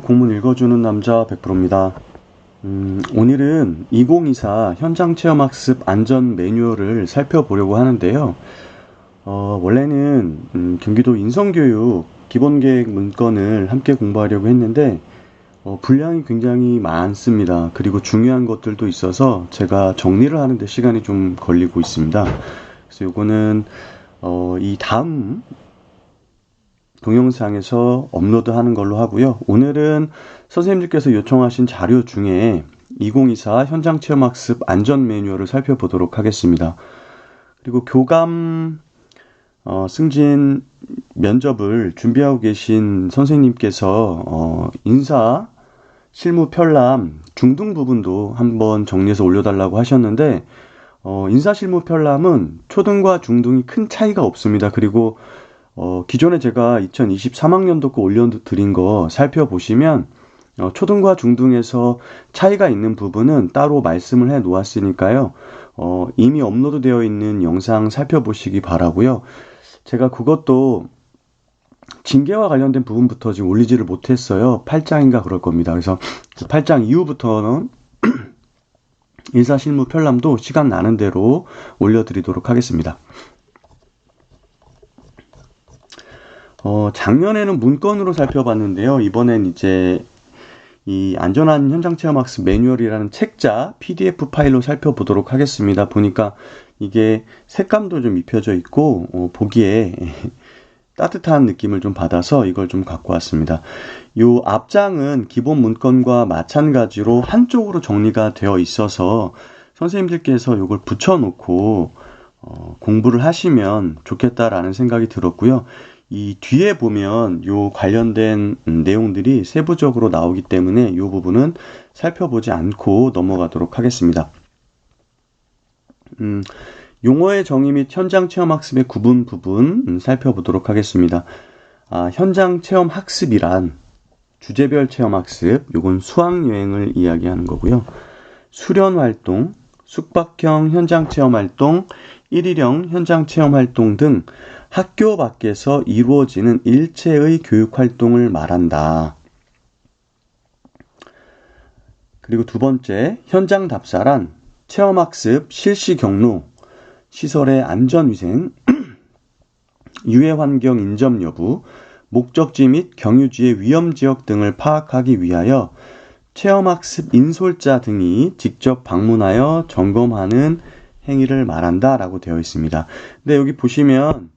공문 읽어주는 남자 100%입니다. 오늘은 2024 현장체험학습 안전 매뉴얼을 살펴보려고 하는데요. 원래는 경기도 인성교육 기본계획 문건을 함께 공부하려고 했는데 분량이 굉장히 많습니다. 그리고 중요한 것들도 있어서 제가 정리를 하는데 시간이 좀 걸리고 있습니다. 그래서 요거는 이 다음 동영상에서 업로드하는 걸로 하고요. 오늘은 선생님들께서 요청하신 자료 중에 2024 현장체험학습 안전 매뉴얼을 살펴보도록 하겠습니다. 그리고 교감 승진 면접을 준비하고 계신 선생님께서 인사 실무 편람 중등 부분도 한번 정리해서 올려달라고 하셨는데 인사 실무 편람은 초등과 중등이 큰 차이가 없습니다. 그리고 기존에 제가 2023학년도 거 올려드린 거 살펴보시면 초등과 중등에서 차이가 있는 부분은 따로 말씀을 해 놓았으니까요. 이미 업로드 되어 있는 영상 살펴보시기 바라고요. 제가 그것도 징계와 관련된 부분부터 지금 올리지를 못했어요. 8장인가 그럴 겁니다. 그래서 8장 이후부터는 인사실무 편람도 시간 나는 대로 올려드리도록 하겠습니다. 작년에는 문건으로 살펴봤는데요. 이번엔 이제 이 안전한 현장체험학습 매뉴얼이라는 책자 PDF 파일로 살펴보도록 하겠습니다. 보니까 이게 색감도 좀 입혀져 있고 보기에 따뜻한 느낌을 좀 받아서 이걸 좀 갖고 왔습니다. 요 앞장은 기본 문건과 마찬가지로 한쪽으로 정리가 되어 있어서 선생님들께서 이걸 붙여놓고 공부를 하시면 좋겠다라는 생각이 들었고요. 이 뒤에 보면 요 관련된 내용들이 세부적으로 나오기 때문에 요 부분은 살펴보지 않고 넘어가도록 하겠습니다. 용어의 정의 및 현장 체험 학습의 구분 부분 살펴보도록 하겠습니다. 현장 체험 학습이란 주제별 체험 학습, 요건 수학 여행을 이야기하는 거고요. 수련 활동, 숙박형 현장 체험 활동, 일일형 현장 체험 활동 등 학교 밖에서 이루어지는 일체의 교육 활동을 말한다. 그리고 두 번째, 현장 답사란 체험학습 실시 경로, 시설의 안전위생, 유해환경 인접 여부, 목적지 및 경유지의 위험지역 등을 파악하기 위하여 체험학습 인솔자 등이 직접 방문하여 점검하는 행위를 말한다 라고 되어 있습니다. 근데 여기 보시면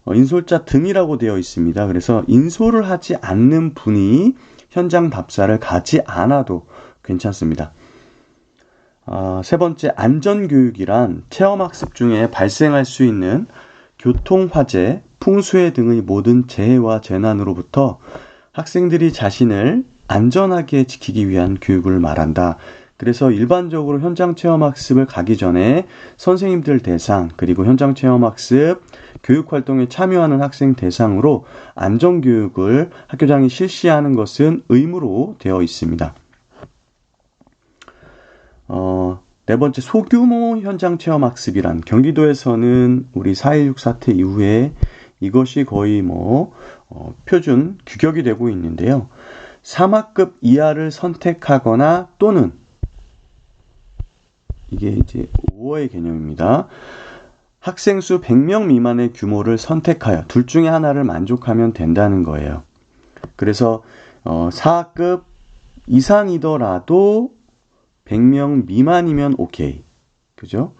인솔자 등이라고 되어 있습니다. 그래서 인솔을 하지 않는 분이 현장 답사를 가지 않아도 괜찮습니다. 세 번째, 안전교육이란 체험학습 중에 발생할 수 있는 교통화재, 풍수해 등의 모든 재해와 재난으로부터 학생들이 자신을 안전하게 지키기 위한 교육을 말한다. 그래서 일반적으로 현장체험학습을 가기 전에 선생님들 대상, 그리고 현장체험학습 교육활동에 참여하는 학생 대상으로 안전교육을 학교장이 실시하는 것은 의무로 되어 있습니다. 네 번째, 소규모 현장체험학습이란 경기도에서는 우리 4.16 사태 이후에 이것이 거의 표준 규격이 되고 있는데요. 3학급 이하를 선택하거나 또는 이게 이제 5어의 개념입니다. 학생 수 100명 미만의 규모를 선택하여 둘 중에 하나를 만족하면 된다는 거예요. 그래서 4학급 이상이더라도 100명 미만이면 오케이. 그죠?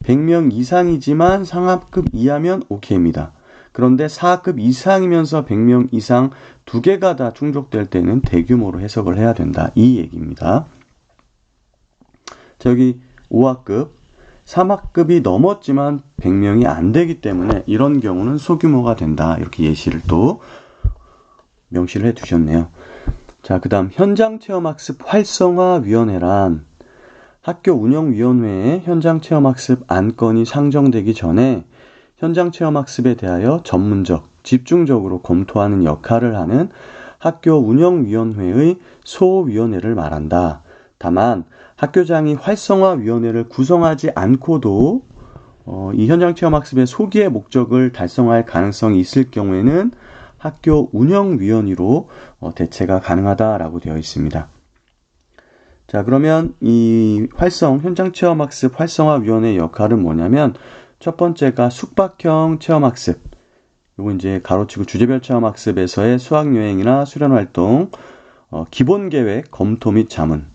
100명 이상이지만 3학급 이하면 오케이입니다. 그런데 4학급 이상이면서 100명 이상 두 개가 다 충족될 때는 대규모로 해석을 해야 된다. 이 얘기입니다. 자, 여기 5학급, 3학급이 넘었지만 100명이 안 되기 때문에 이런 경우는 소규모가 된다. 이렇게 예시를 또 명시를 해 두셨네요. 자, 그 다음 현장체험학습 활성화위원회란 학교 운영위원회에 현장체험학습 안건이 상정되기 전에 현장체험학습에 대하여 전문적, 집중적으로 검토하는 역할을 하는 학교 운영위원회의 소위원회를 말한다. 다만 학교장이 활성화위원회를 구성하지 않고도 이 현장체험학습의 소기의 목적을 달성할 가능성이 있을 경우에는 학교 운영위원회로 대체가 가능하다라고 되어 있습니다. 자, 그러면 이 현장체험학습 활성화위원회의 역할은 뭐냐면 첫 번째가 숙박형 체험학습. 요거 이제 가로치고 주제별 체험학습에서의 수학여행이나 수련활동, 기본계획, 검토 및 자문.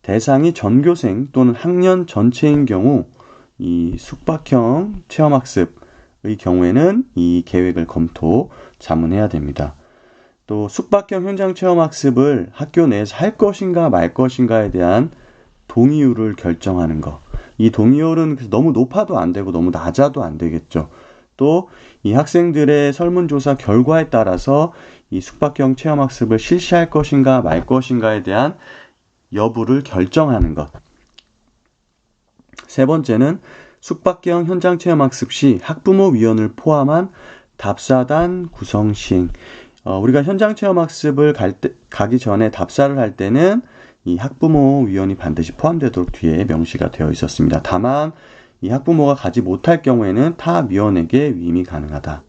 대상이 전교생 또는 학년 전체인 경우 이 숙박형 체험학습의 경우에는 이 계획을 검토, 자문해야 됩니다. 또 숙박형 현장 체험학습을 학교 내에서 할 것인가 말 것인가에 대한 동의율을 결정하는 것. 이 동의율은 너무 높아도 안 되고 너무 낮아도 안 되겠죠. 또 이 학생들의 설문조사 결과에 따라서 이 숙박형 체험학습을 실시할 것인가 말 것인가에 대한 여부를 결정하는 것. 세 번째는 숙박형 현장 체험학습 시 학부모위원을 포함한 답사단 구성 시행. 우리가 현장 체험학습을 가기 전에 답사를 할 때는 이 학부모위원이 반드시 포함되도록 뒤에 명시가 되어 있었습니다. 다만 이 학부모가 가지 못할 경우에는 타 위원에게 위임이 가능하다.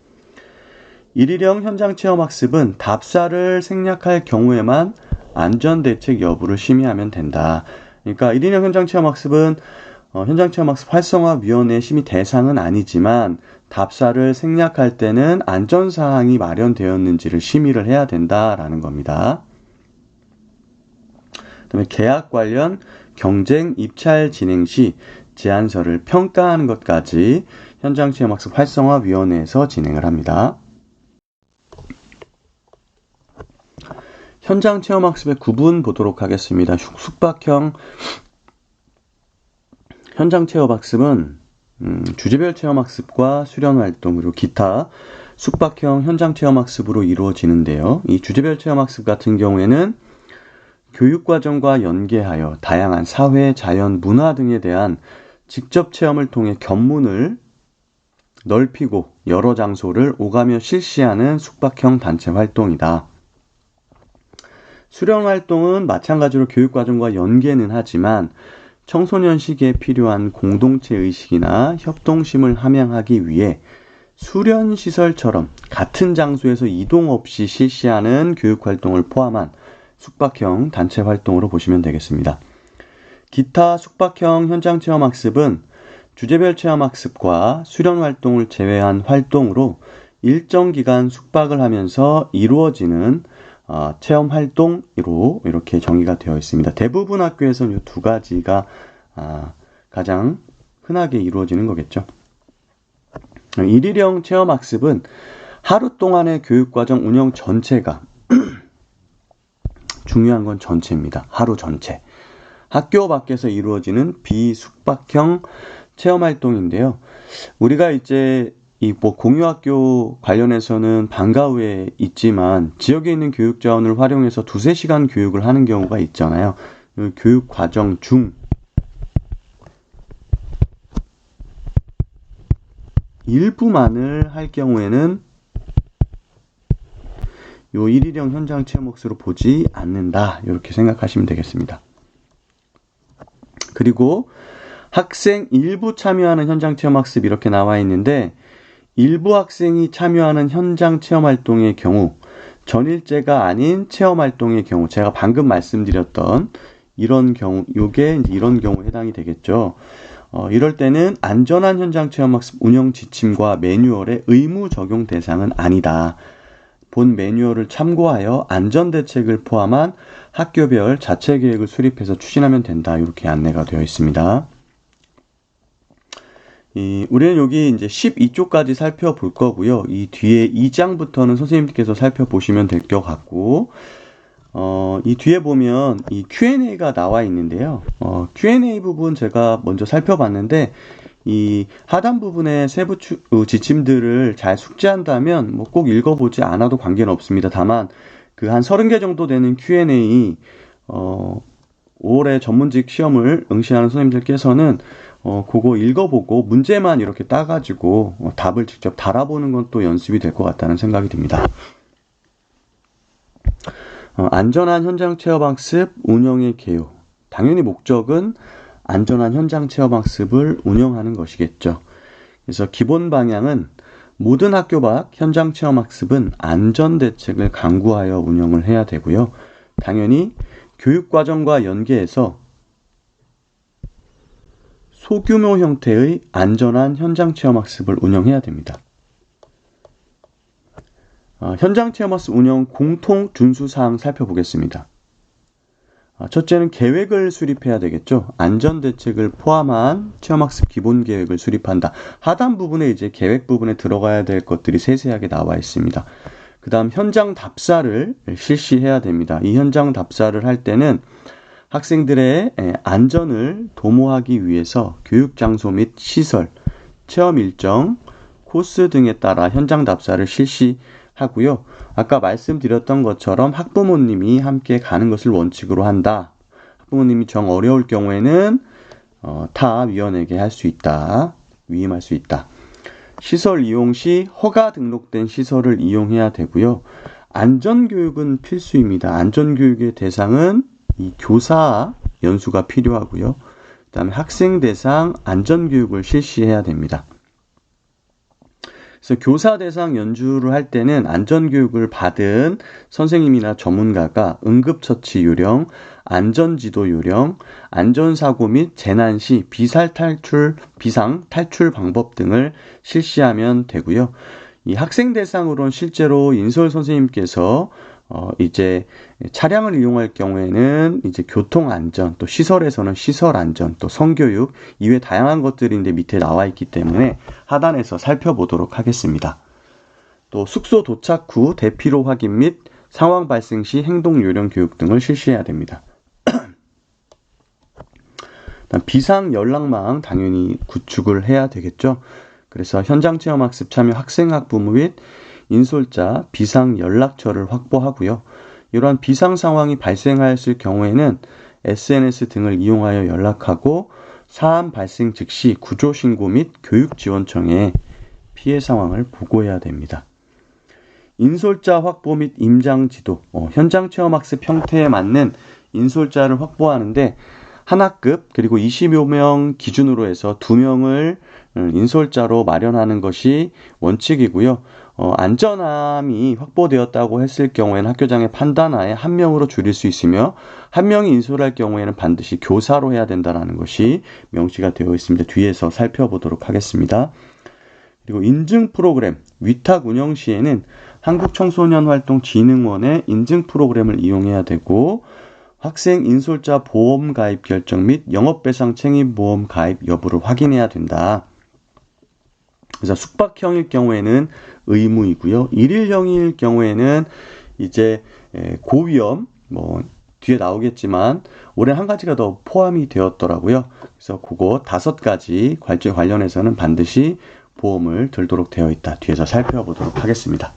일일형 현장 체험학습은 답사를 생략할 경우에만 안전대책 여부를 심의하면 된다. 그러니까 일일형 현장 체험학습은 현장체험학습 활성화위원회 심의 대상은 아니지만 답사를 생략할 때는 안전사항이 마련되었는지를 심의를 해야 된다라는 겁니다. 그다음에 계약 관련 경쟁 입찰 진행 시 제안서를 평가하는 것까지 현장체험학습 활성화위원회에서 진행을 합니다. 현장체험학습의 구분 보도록 하겠습니다. 숙박형 현장체험학습은 주제별 체험학습과 수련활동 그리고 기타 숙박형 현장체험학습으로 이루어지는데요. 이 주제별 체험학습 같은 경우에는 교육과정과 연계하여 다양한 사회, 자연, 문화 등에 대한 직접 체험을 통해 견문을 넓히고 여러 장소를 오가며 실시하는 숙박형 단체 활동이다. 수련활동은 마찬가지로 교육과정과 연계는 하지만 청소년 시기에 필요한 공동체 의식이나 협동심을 함양하기 위해 수련시설처럼 같은 장소에서 이동 없이 실시하는 교육활동을 포함한 숙박형 단체 활동으로 보시면 되겠습니다. 기타 숙박형 현장체험학습은 주제별 체험학습과 수련활동을 제외한 활동으로 일정 기간 숙박을 하면서 이루어지는 체험활동으로 이렇게 정의가 되어 있습니다. 대부분 학교에서는 이 두 가지가 가장 흔하게 이루어지는 거겠죠. 일일형 체험학습은 하루 동안의 교육과정 운영 전체가 중요한 건 전체입니다. 하루 전체. 학교 밖에서 이루어지는 비숙박형 체험활동인데요. 우리가 이제 공유학교 관련해서는 방과후에 있지만 지역에 있는 교육자원을 활용해서 2-3시간 교육을 하는 경우가 있잖아요. 교육 과정 중 일부만을 할 경우에는 요 일일형 현장 체험학습으로 보지 않는다. 이렇게 생각하시면 되겠습니다. 그리고 학생 일부 참여하는 현장 체험학습 이렇게 나와 있는데 일부 학생이 참여하는 현장 체험활동의 경우 전일제가 아닌 체험활동의 경우 제가 방금 말씀드렸던 이런 경우 요게 이런 경우에 해당이 되겠죠. 이럴 때는 안전한 현장 체험학습 운영 지침과 매뉴얼의 의무 적용 대상은 아니다. 본 매뉴얼을 참고하여 안전대책을 포함한 학교별 자체 계획을 수립해서 추진하면 된다. 이렇게 안내가 되어 있습니다. 우리는 여기 이제 12쪽까지 살펴볼 거고요. 이 뒤에 2장부터는 선생님께서 살펴보시면 될 것 같고, 이 뒤에 보면 이 Q&A가 나와 있는데요. Q&A 부분 제가 먼저 살펴봤는데, 이 하단 부분의 세부 지침들을 잘 숙지한다면 뭐 꼭 읽어보지 않아도 관계는 없습니다. 다만 그 한 30개 정도 되는 Q&A 5월에 전문직 시험을 응시하는 선생님들께서는 그거 읽어보고 문제만 이렇게 따가지고 답을 직접 달아보는 건 또 연습이 될 것 같다는 생각이 듭니다. 안전한 현장 체험학습 운영의 개요. 당연히 목적은 안전한 현장 체험학습을 운영하는 것이겠죠. 그래서 기본 방향은 모든 학교 밖 현장 체험 학습은 안전 대책을 강구하여 운영을 해야 되고요. 당연히 교육 과정과 연계해서 소규모 형태의 안전한 현장 체험 학습을 운영해야 됩니다. 현장 체험 학습 운영 공통 준수 사항 살펴보겠습니다. 첫째는 계획을 수립해야 되겠죠. 안전 대책을 포함한 체험학습 기본 계획을 수립한다. 하단 부분에 이제 계획 부분에 들어가야 될 것들이 세세하게 나와 있습니다. 그 다음 현장 답사를 실시해야 됩니다. 이 현장 답사를 할 때는 학생들의 안전을 도모하기 위해서 교육 장소 및 시설, 체험 일정, 코스 등에 따라 현장 답사를 실시하고요. 아까 말씀드렸던 것처럼 학부모님이 함께 가는 것을 원칙으로 한다. 학부모님이 정 어려울 경우에는 타 위원에게 할 수 있다. 위임할 수 있다. 시설 이용 시 허가 등록된 시설을 이용해야 되고요. 안전교육은 필수입니다. 안전교육의 대상은 이 교사 연수가 필요하고요. 그다음에 학생 대상 안전교육을 실시해야 됩니다. 그래서 교사 대상 연주를 할 때는 안전교육을 받은 선생님이나 전문가가 응급처치 요령, 안전지도 요령, 안전사고 및 재난 시 비상 탈출 방법 등을 실시하면 되고요. 이 학생 대상으로는 실제로 인솔 선생님께서 이제 차량을 이용할 경우에는 이제 교통 안전, 또 시설에서는 시설 안전, 또 성교육 이외 다양한 것들이 이제 밑에 나와 있기 때문에 하단에서 살펴보도록 하겠습니다. 또 숙소 도착 후 대피로 확인 및 상황 발생 시 행동 요령 교육 등을 실시해야 됩니다. 비상 연락망 당연히 구축을 해야 되겠죠. 그래서 현장 체험 학습 참여 학생 학부모 및 인솔자 비상 연락처를 확보하고요. 이러한 비상 상황이 발생하였을 경우에는 SNS 등을 이용하여 연락하고 사안 발생 즉시 구조 신고 및 교육지원청에 피해 상황을 보고해야 됩니다. 인솔자 확보 및 임장 지도, 현장 체험 학습 형태에 맞는 인솔자를 확보하는데 한 학급 그리고 20여 명 기준으로 해서 2명을 인솔자로 마련하는 것이 원칙이고요. 안전함이 확보되었다고 했을 경우에는 학교장의 판단하에 1명으로 줄일 수 있으며 1명이 인솔할 경우에는 반드시 교사로 해야 된다는 것이 명시가 되어 있습니다. 뒤에서 살펴보도록 하겠습니다. 그리고 인증 프로그램, 위탁 운영 시에는 한국청소년활동진흥원의 인증 프로그램을 이용해야 되고 학생 인솔자 보험 가입 결정 및 영업배상 책임보험 가입 여부를 확인해야 된다. 그래서 숙박형일 경우에는 의무이고요. 일일형일 경우에는 이제 고위험, 뒤에 나오겠지만 올해 한 가지가 더 포함이 되었더라고요. 그래서 그거 5가지 관련해서는 반드시 보험을 들도록 되어 있다. 뒤에서 살펴보도록 하겠습니다.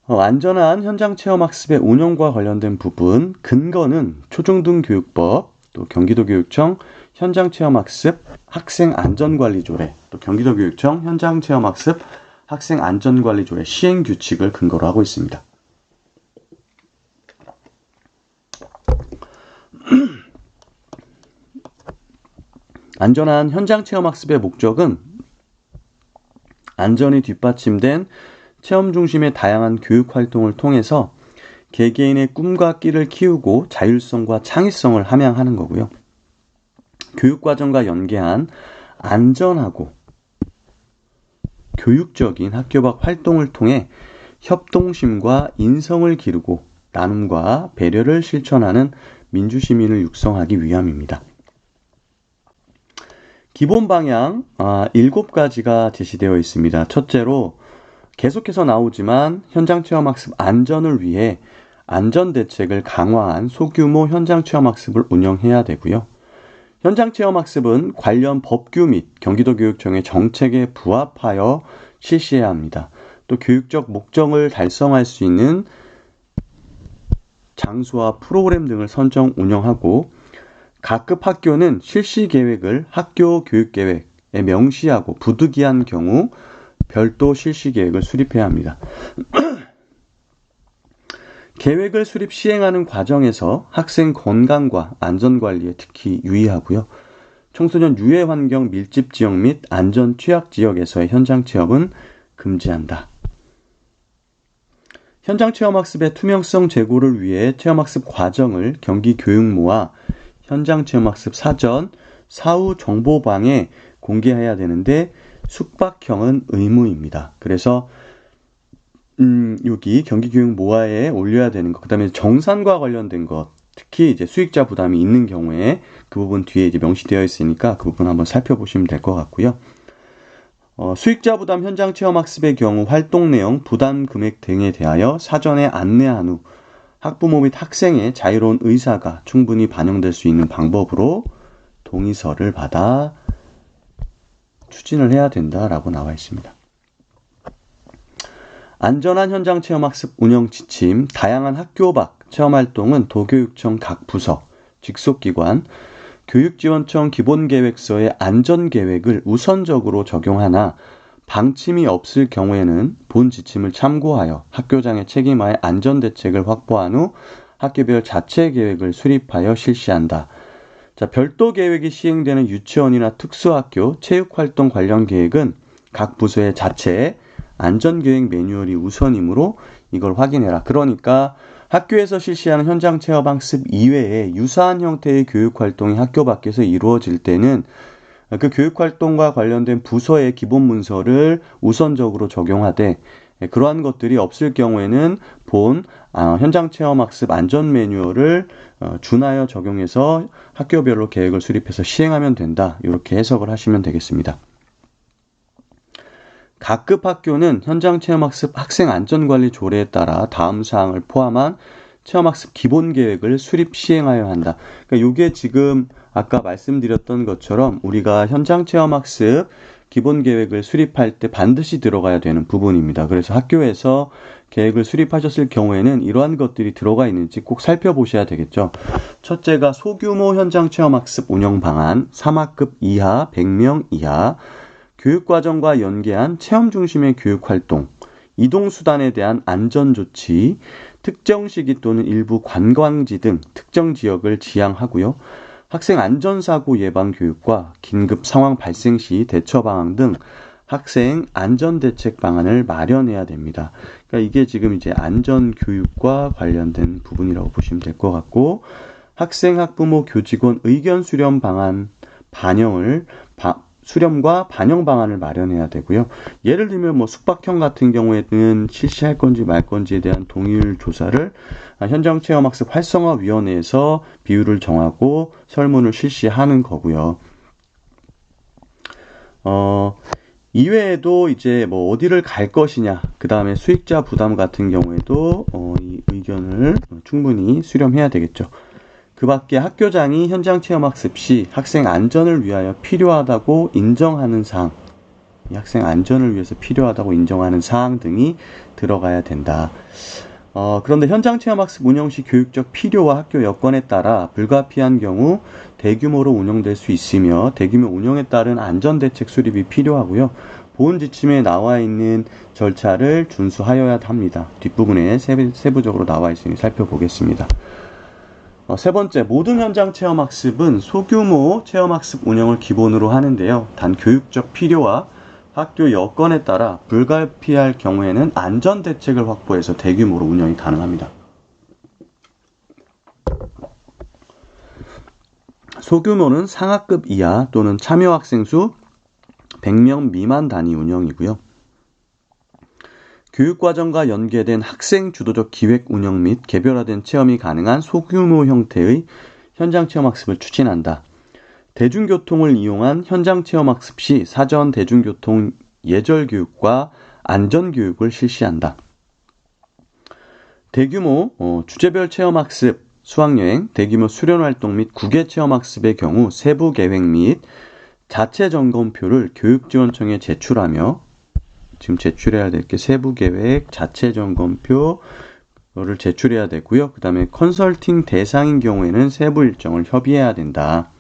안전한 현장 체험 학습의 운영과 관련된 부분, 근거는 초중등교육법, 또 경기도교육청 현장체험학습 학생안전관리조례, 또 경기도교육청 현장체험학습 학생안전관리조례 시행규칙을 근거로 하고 있습니다. 안전한 현장체험학습의 목적은 안전이 뒷받침된 체험 중심의 다양한 교육 활동을 통해서 개개인의 꿈과 끼를 키우고 자율성과 창의성을 함양하는 거고요. 교육과정과 연계한 안전하고 교육적인 학교 밖 활동을 통해 협동심과 인성을 기르고 나눔과 배려를 실천하는 민주시민을 육성하기 위함입니다. 기본 방향 7가지가 제시되어 있습니다. 첫째로 계속해서 나오지만 현장체험학습 안전을 위해 안전대책을 강화한 소규모 현장체험학습을 운영해야 되고요. 현장체험학습은 관련 법규 및 경기도교육청의 정책에 부합하여 실시해야 합니다. 또 교육적 목적을 달성할 수 있는 장소와 프로그램 등을 선정 운영하고 각급 학교는 실시 계획을 학교 교육계획에 명시하고 부득이한 경우 별도 실시 계획을 수립해야 합니다. 계획을 시행하는 과정에서 학생 건강과 안전관리에 특히 유의하고요. 청소년 유해 환경 밀집 지역 및 안전 취약 지역에서의 현장 체험은 금지한다. 현장 체험학습의 투명성 제고를 위해 체험학습 과정을 경기교육부와 현장 체험학습 사전, 사후 정보방에 공개해야 되는데 숙박형은 의무입니다. 그래서 여기 경기교육모아에 올려야 되는 것, 그다음에 정산과 관련된 것, 특히 이제 수익자 부담이 있는 경우에 그 부분 뒤에 이제 명시되어 있으니까 그 부분 한번 살펴보시면 될 것 같고요. 수익자 부담 현장 체험 학습의 경우 활동 내용, 부담 금액 등에 대하여 사전에 안내한 후 학부모 및 학생의 자유로운 의사가 충분히 반영될 수 있는 방법으로 동의서를 받아 추진을 해야 된다라고 나와 있습니다. 안전한 현장 체험학습 운영 지침, 다양한 학교 밖 체험활동은 도교육청 각 부서, 직속기관, 교육지원청 기본계획서의 안전계획을 우선적으로 적용하나 방침이 없을 경우에는 본 지침을 참고하여 학교장의 책임하에 안전대책을 확보한 후 학교별 자체 계획을 수립하여 실시한다. 자, 별도 계획이 시행되는 유치원이나 특수학교, 체육활동 관련 계획은 각 부서의 자체 안전계획 매뉴얼이 우선이므로 이걸 확인해라. 그러니까 학교에서 실시하는 현장 체험학습 이외에 유사한 형태의 교육활동이 학교 밖에서 이루어질 때는 그 교육활동과 관련된 부서의 기본 문서를 우선적으로 적용하되 그러한 것들이 없을 경우에는 본 현장 체험학습 안전 매뉴얼을 준하여 적용해서 학교별로 계획을 수립해서 시행하면 된다. 이렇게 해석을 하시면 되겠습니다. 각급 학교는 현장 체험학습 학생 안전관리 조례에 따라 다음 사항을 포함한 체험학습 기본계획을 수립 시행하여야 한다. 그러니까 이게 지금 아까 말씀드렸던 것처럼 우리가 현장 체험학습 기본계획을 수립할 때 반드시 들어가야 되는 부분입니다. 그래서 학교에서 계획을 수립하셨을 경우에는 이러한 것들이 들어가 있는지 꼭 살펴보셔야 되겠죠. 첫째가 소규모 현장 체험학습 운영 방안, 3학급 이하, 100명 이하, 교육과정과 연계한 체험 중심의 교육활동, 이동수단에 대한 안전조치, 특정 시기 또는 일부 관광지 등 특정 지역을 지향하고요. 학생 안전사고 예방 교육과 긴급 상황 발생 시 대처 방안 등 학생 안전대책 방안을 마련해야 됩니다. 그러니까 이게 지금 이제 안전교육과 관련된 부분이라고 보시면 될 것 같고, 학생, 학부모, 교직원 의견 수렴 방안 수렴과 반영 방안을 마련해야 되고요. 예를 들면 뭐 숙박형 같은 경우에는 실시할 건지 말 건지에 대한 동의율 조사를 현장 체험학습 활성화위원회에서 비율을 정하고 설문을 실시하는 거고요. 이외에도 이제 뭐 어디를 갈 것이냐, 그 다음에 수익자 부담 같은 경우에도 이 의견을 충분히 수렴해야 되겠죠. 그 밖에 학교장이 현장 체험학습 시 학생 안전을 위하여 필요하다고 인정하는 사항, 학생 안전을 위해서 필요하다고 인정하는 사항 등이 들어가야 된다. 그런데 현장 체험학습 운영 시 교육적 필요와 학교 여건에 따라 불가피한 경우 대규모로 운영될 수 있으며 대규모 운영에 따른 안전대책 수립이 필요하고요. 본 지침에 나와 있는 절차를 준수하여야 합니다. 뒷부분에 세부적으로 나와 있으니 살펴보겠습니다. 세 번째, 모든 현장 체험학습은 소규모 체험학습 운영을 기본으로 하는데요. 단 교육적 필요와 학교 여건에 따라 불가피할 경우에는 안전대책을 확보해서 대규모로 운영이 가능합니다. 소규모는 상학급 이하 또는 참여 학생 수 100명 미만 단위 운영이고요. 교육과정과 연계된 학생 주도적 기획 운영 및 개별화된 체험이 가능한 소규모 형태의 현장 체험학습을 추진한다. 대중교통을 이용한 현장 체험학습 시 사전 대중교통 예절교육과 안전교육을 실시한다. 대규모 주제별 체험학습, 수학여행, 대규모 수련활동 및 국외 체험학습의 경우 세부 계획 및 자체 점검표를 교육지원청에 제출하며, 지금 제출해야 될 게 세부 계획, 자체 점검표를 제출해야 되고요. 그 다음에 컨설팅 대상인 경우에는 세부 일정을 협의해야 된다.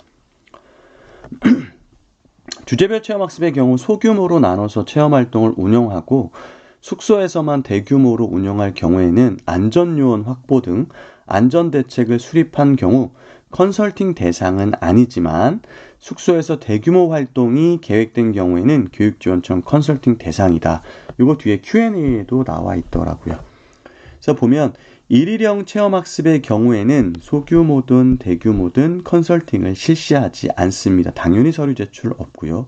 주제별 체험학습의 경우 소규모로 나눠서 체험활동을 운영하고 숙소에서만 대규모로 운영할 경우에는 안전요원 확보 등 안전대책을 수립한 경우 컨설팅 대상은 아니지만 숙소에서 대규모 활동이 계획된 경우에는 교육지원청 컨설팅 대상이다. 이거 뒤에 Q&A에도 나와 있더라고요. 그래서 보면 일일형 체험학습의 경우에는 소규모든 대규모든 컨설팅을 실시하지 않습니다. 당연히 서류 제출 없고요.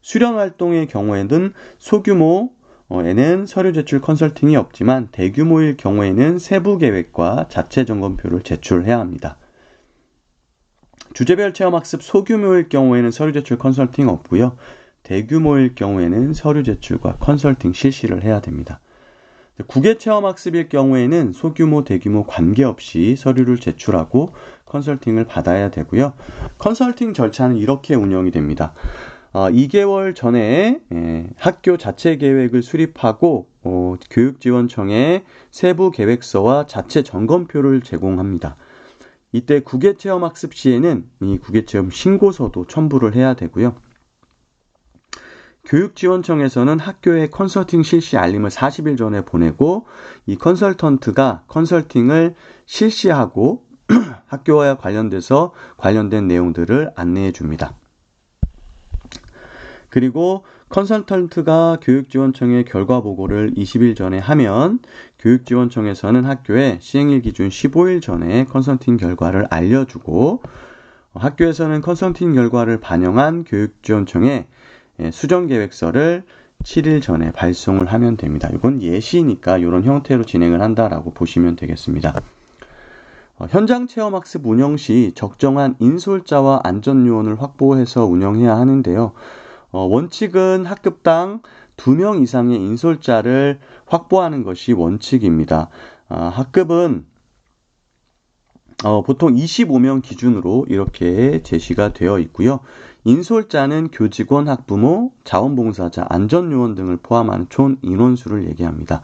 수련활동의 경우에는 소규모에는 서류 제출 컨설팅이 없지만 대규모일 경우에는 세부 계획과 자체 점검표를 제출해야 합니다. 주제별 체험학습 소규모일 경우에는 서류 제출 컨설팅 없고요. 대규모일 경우에는 서류 제출과 컨설팅 실시를 해야 됩니다. 국외 체험학습일 경우에는 소규모, 대규모 관계없이 서류를 제출하고 컨설팅을 받아야 되고요. 컨설팅 절차는 이렇게 운영이 됩니다. 2개월 전에 학교 자체 계획을 수립하고 교육지원청에 세부 계획서와 자체 점검표를 제공합니다. 이때 국외체험학습 시에는 이 국외체험 신고서도 첨부를 해야 되고요. 교육지원청에서는 학교에 컨설팅 실시 알림을 40일 전에 보내고 이 컨설턴트가 컨설팅을 실시하고 학교와 관련된 내용들을 안내해 줍니다. 그리고 컨설턴트가 교육지원청에 결과 보고를 20일 전에 하면 교육지원청에서는 학교에 시행일 기준 15일 전에 컨설팅 결과를 알려주고 학교에서는 컨설팅 결과를 반영한 교육지원청에 수정계획서를 7일 전에 발송을 하면 됩니다. 이건 예시니까 이런 형태로 진행을 한다라고 보시면 되겠습니다. 현장 체험학습 운영 시 적정한 인솔자와 안전요원을 확보해서 운영해야 하는데요. 원칙은 학급당 2명 이상의 인솔자를 확보하는 것이 원칙입니다. 학급은 보통 25명 기준으로 이렇게 제시가 되어 있고요. 인솔자는 교직원, 학부모, 자원봉사자, 안전요원 등을 포함한 총 인원수를 얘기합니다.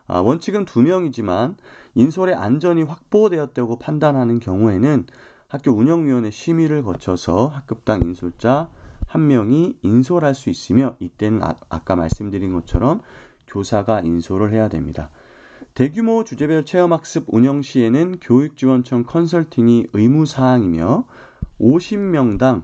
원칙은 2명이지만 인솔의 안전이 확보되었다고 판단하는 경우에는 학교 운영위원회 심의를 거쳐서 학급당 인솔자 1명이 인솔할 수 있으며 이때는 아까 말씀드린 것처럼 교사가 인솔을 해야 됩니다. 대규모 주제별 체험학습 운영 시에는 교육지원청 컨설팅이 의무사항이며 50명당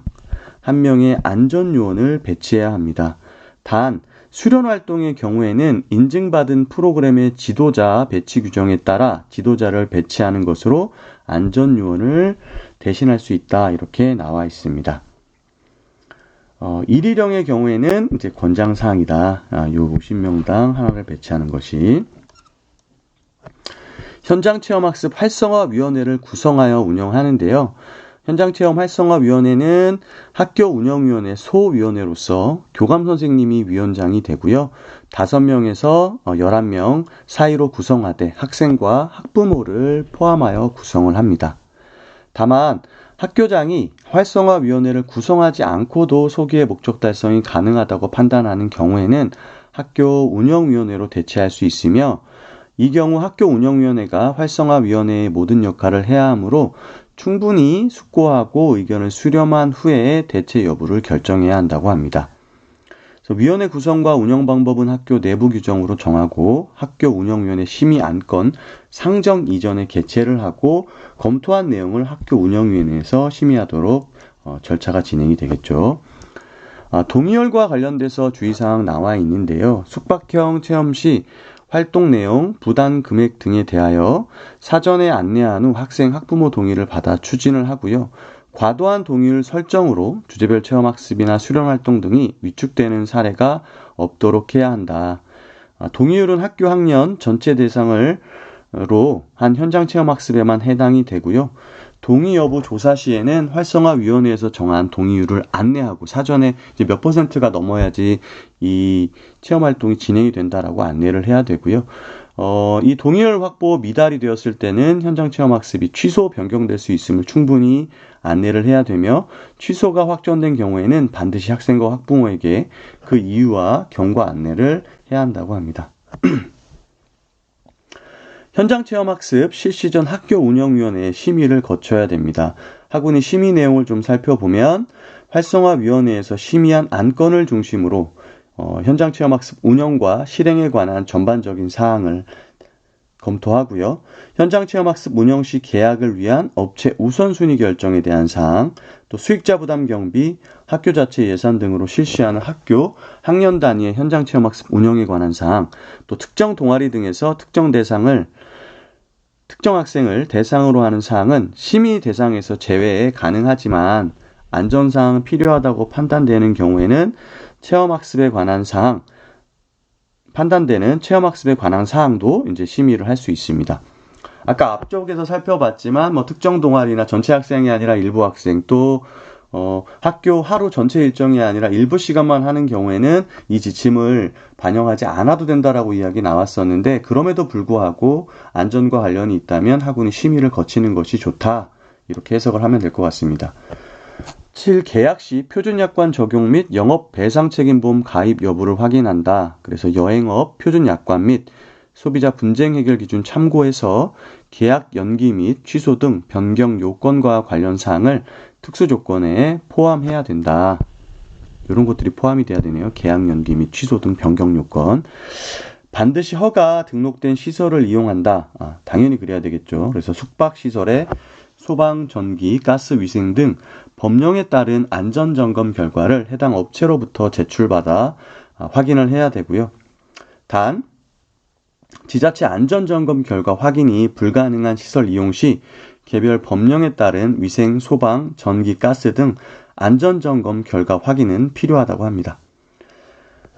1명의 안전요원을 배치해야 합니다. 단 수련활동의 경우에는 인증받은 프로그램의 지도자 배치 규정에 따라 지도자를 배치하는 것으로 안전요원을 대신할 수 있다 이렇게 나와 있습니다. 일일형의 경우에는 이제 권장사항이다. 요 50명당 하나를 배치하는 것이 현장체험학습 활성화위원회를 구성하여 운영하는데요. 현장체험 활성화위원회는 학교 운영위원회 소위원회로서 교감선생님이 위원장이 되고요. 5명에서 11명 사이로 구성하되 학생과 학부모를 포함하여 구성을 합니다. 다만 학교장이 활성화위원회를 구성하지 않고도 소기의 목적 달성이 가능하다고 판단하는 경우에는 학교 운영위원회로 대체할 수 있으며 이 경우 학교 운영위원회가 활성화위원회의 모든 역할을 해야 하므로 충분히 숙고하고 의견을 수렴한 후에 대체 여부를 결정해야 한다고 합니다. 그래서 위원회 구성과 운영 방법은 학교 내부 규정으로 정하고 학교 운영위원회 심의 안건 상정 이전에 개최를 하고 검토한 내용을 학교 운영위원회에서 심의하도록 절차가 진행이 되겠죠. 동의열과 관련돼서 주의사항 나와 있는데요. 숙박형 체험 시 활동 내용, 부담 금액 등에 대하여 사전에 안내한 후 학생, 학부모 동의를 받아 추진을 하고요. 과도한 동의율 설정으로 주제별 체험학습이나 수련활동 등이 위축되는 사례가 없도록 해야 한다. 동의율은 학교 학년 전체 대상으로 한 현장 체험학습에만 해당이 되고요. 동의 여부 조사 시에는 활성화위원회에서 정한 동의율을 안내하고 사전에 이제 몇 %가 넘어야지 이 체험활동이 진행이 된다라고 안내를 해야 되고요. 이 동의율 확보 미달이 되었을 때는 현장 체험학습이 취소 변경될 수 있음을 충분히 안내를 해야 되며 취소가 확정된 경우에는 반드시 학생과 학부모에게 그 이유와 경과 안내를 해야 한다고 합니다. 현장체험학습 실시 전 학교 운영위원회의 심의를 거쳐야 됩니다. 학원이 심의 내용을 좀 살펴보면 활성화위원회에서 심의한 안건을 중심으로 현장체험학습 운영과 실행에 관한 전반적인 사항을 검토하고요. 현장 체험학습 운영 시 계약을 위한 업체 우선순위 결정에 대한 사항, 또 수익자 부담 경비, 학교 자체 예산 등으로 실시하는 학교, 학년 단위의 현장 체험학습 운영에 관한 사항, 또 특정 동아리 등에서 특정 학생을 대상으로 하는 사항은 심의 대상에서 제외에 가능하지만 안전사항 필요하다고 판단되는 경우에는 판단되는 체험학습에 관한 사항도 이제 심의를 할 수 있습니다. 아까 앞쪽에서 살펴봤지만 특정 동아리나 전체 학생이 아니라 일부 학생 또 학교 하루 전체 일정이 아니라 일부 시간만 하는 경우에는 이 지침을 반영하지 않아도 된다라고 이야기 나왔었는데 그럼에도 불구하고 안전과 관련이 있다면 학군이 심의를 거치는 것이 좋다. 이렇게 해석을 하면 될 것 같습니다. 7. 계약 시 표준약관 적용 및 영업 배상 책임보험 가입 여부를 확인한다. 그래서 여행업 표준약관 및 소비자 분쟁 해결 기준 참고해서 계약 연기 및 취소 등 변경 요건과 관련 사항을 특수 조건에 포함해야 된다. 이런 것들이 포함이 돼야 되네요. 계약 연기 및 취소 등 변경 요건. 반드시 허가 등록된 시설을 이용한다. 당연히 그래야 되겠죠. 그래서 숙박시설에 소방, 전기, 가스, 위생 등 법령에 따른 안전점검 결과를 해당 업체로부터 제출받아 확인을 해야 되고요. 단, 지자체 안전점검 결과 확인이 불가능한 시설 이용 시 개별 법령에 따른 위생, 소방, 전기, 가스 등 안전점검 결과 확인은 필요하다고 합니다.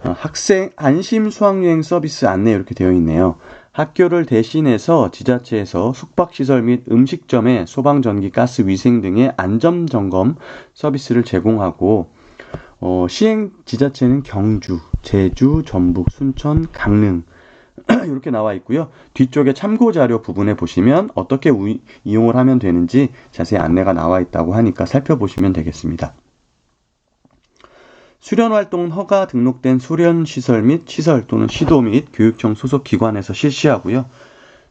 학생 안심 수학여행 서비스 안내 이렇게 되어 있네요. 학교를 대신해서 지자체에서 숙박시설 및 음식점에 소방, 전기, 가스, 위생 등의 안전점검 서비스를 제공하고 시행 지자체는 경주, 제주, 전북, 순천, 강릉 이렇게 나와 있고요. 뒤쪽에 참고자료 부분에 보시면 어떻게 이용을 하면 되는지 자세히 안내가 나와 있다고 하니까 살펴보시면 되겠습니다. 수련활동 허가 등록된 수련시설 및 시설 또는 시도 및 교육청 소속 기관에서 실시하고요.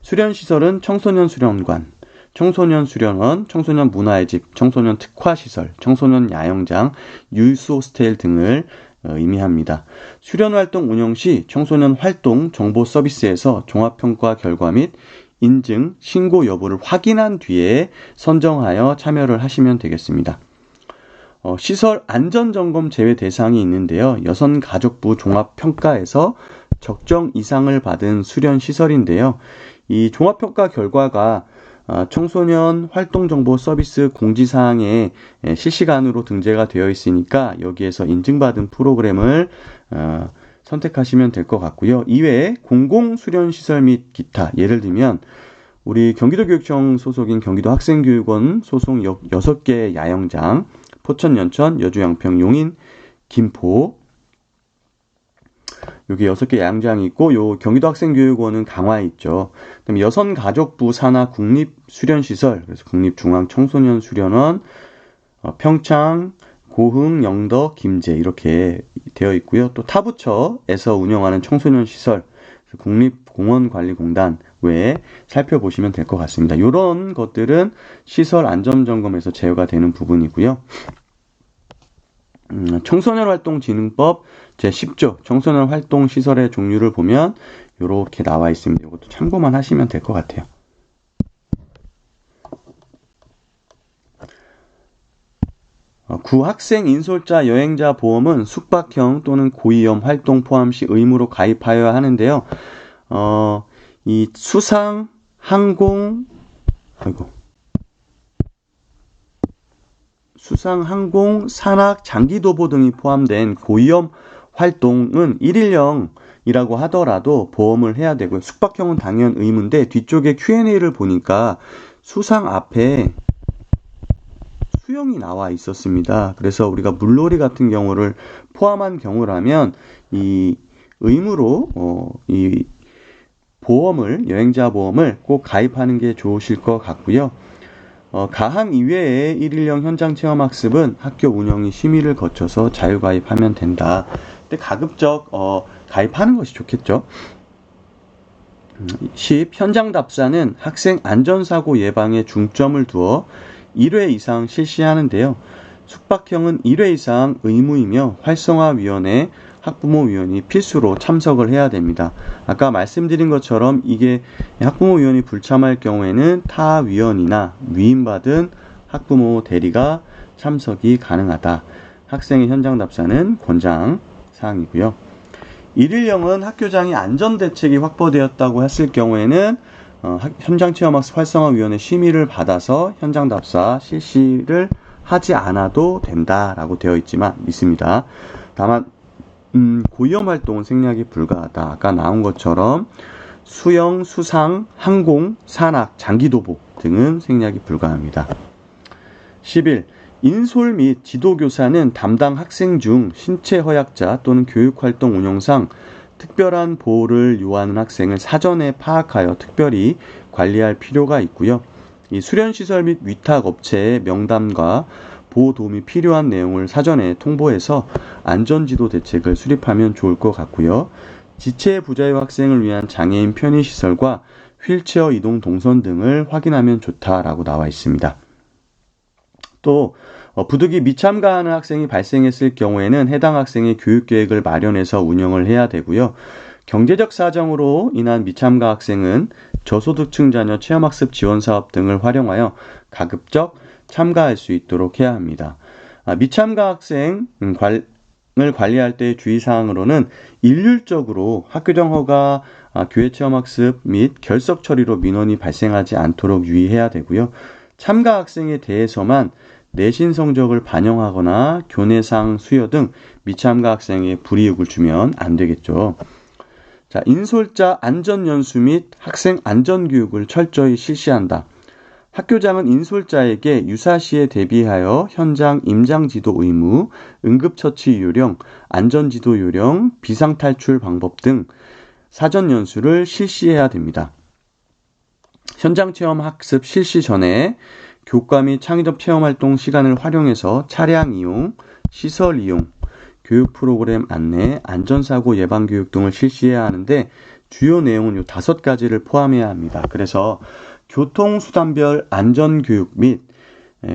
수련시설은 청소년 수련관, 청소년 수련원, 청소년 문화의 집, 청소년 특화시설, 청소년 야영장, 유스 호스텔 등을 의미합니다. 수련활동 운영 시 청소년 활동 정보 서비스에서 종합평가 결과 및 인증, 신고 여부를 확인한 뒤에 선정하여 참여를 하시면 되겠습니다. 시설 안전점검 제외 대상이 있는데요. 여성가족부 종합평가에서 적정 이상을 받은 수련시설인데요. 이 종합평가 결과가 청소년 활동정보 서비스 공지사항에 실시간으로 등재가 되어 있으니까 여기에서 인증받은 프로그램을 선택하시면 될 것 같고요. 이외에 공공수련시설 및 기타, 예를 들면 우리 경기도교육청 소속인 경기도학생교육원 소속 6개의 야영장, 포천, 연천, 여주, 양평, 용인, 김포 여기 6개 야영장이 있고 요 경기도학생교육원은 강화에 있죠. 그다음에 여성가족부 산하 국립수련시설, 그래서 국립중앙청소년수련원, 평창, 고흥, 영덕, 김제 이렇게 되어 있고요. 또 타부처에서 운영하는 청소년시설, 국립공원관리공단 외에 살펴보시면 될 것 같습니다. 이런 것들은 시설 안전점검에서 제어가 되는 부분이고요. 청소년활동진흥법 제10조 청소년 활동 시설의 종류를 보면 이렇게 나와 있습니다. 이것도 참고만 하시면 될 것 같아요. 구학생 인솔자 여행자 보험은 숙박형 또는 고위험 활동 포함 시 의무로 가입하여야 하는데요. 이 수상, 항공, 산악, 장기도보 등이 포함된 고위험 활동은 1일령이라고 하더라도 보험을 해야 되고요. 숙박형은 당연 의무인데 뒤쪽에 Q&A를 보니까 수상 앞에 수영이 나와 있었습니다. 그래서 우리가 물놀이 같은 경우를 포함한 경우라면 이 의무로 이 여행자 보험을 꼭 가입하는 게 좋으실 것 같고요. 가항 이외의 1일령 현장 체험학습은 학교 운영이 심의를 거쳐서 자유가입하면 된다. 근데 가급적 가입하는 것이 좋겠죠. 10. 현장 답사는 학생 안전사고 예방에 중점을 두어 1회 이상 실시하는데요. 숙박형은 1회 이상 의무이며 활성화위원회 학부모위원이 필수로 참석을 해야 됩니다. 아까 말씀드린 것처럼 이게 학부모위원이 불참할 경우에는 타 위원이나 위임받은 학부모 대리가 참석이 가능하다. 학생의 현장 답사는 권장 사항이고요. 1일령은 학교장이 안전대책이 확보되었다고 했을 경우에는 현장체험학습 활성화위원회 심의를 받아서 현장 답사 실시를 하지 않아도 된다라고 되어 있습니다. 다만 고위험 활동은 생략이 불가하다. 아까 나온 것처럼 수영, 수상, 항공, 산악, 장기도복 등은 생략이 불가합니다. 11. 인솔 및 지도교사는 담당 학생 중 신체 허약자 또는 교육활동 운영상 특별한 보호를 요하는 학생을 사전에 파악하여 특별히 관리할 필요가 있고요. 이 수련시설 및 위탁업체의 명단과 보호 도움이 필요한 내용을 사전에 통보해서 안전지도 대책을 수립하면 좋을 것 같고요. 지체 부자유 학생을 위한 장애인 편의시설과 휠체어 이동 동선 등을 확인하면 좋다라고 나와 있습니다. 또 부득이 미참가하는 학생이 발생했을 경우에는 해당 학생의 교육계획을 마련해서 운영을 해야 되고요. 경제적 사정으로 인한 미참가 학생은 저소득층 자녀 체험학습 지원사업 등을 활용하여 가급적 참가할 수 있도록 해야 합니다. 미참가 학생을 관리할 때의 주의사항으로는 일률적으로 학교정 허가, 교회 체험학습 및 결석 처리로 민원이 발생하지 않도록 유의해야 되고요. 참가 학생에 대해서만 내신 성적을 반영하거나 교내상 수여 등 미참가 학생에 불이익을 주면 안 되겠죠. 자, 인솔자 안전연수 및 학생 안전교육을 철저히 실시한다. 학교장은 인솔자에게 유사시에 대비하여 현장 임장지도 의무, 응급처치 요령, 안전지도 요령, 비상탈출 방법 등 사전연수를 실시해야 됩니다. 현장체험 학습 실시 전에 교과 및 창의적 체험활동 시간을 활용해서 차량 이용, 시설 이용, 교육 프로그램 안내, 안전사고 예방교육 등을 실시해야 하는데 주요 내용은 이 5가지를 포함해야 합니다. 그래서 교통수단별 안전교육 및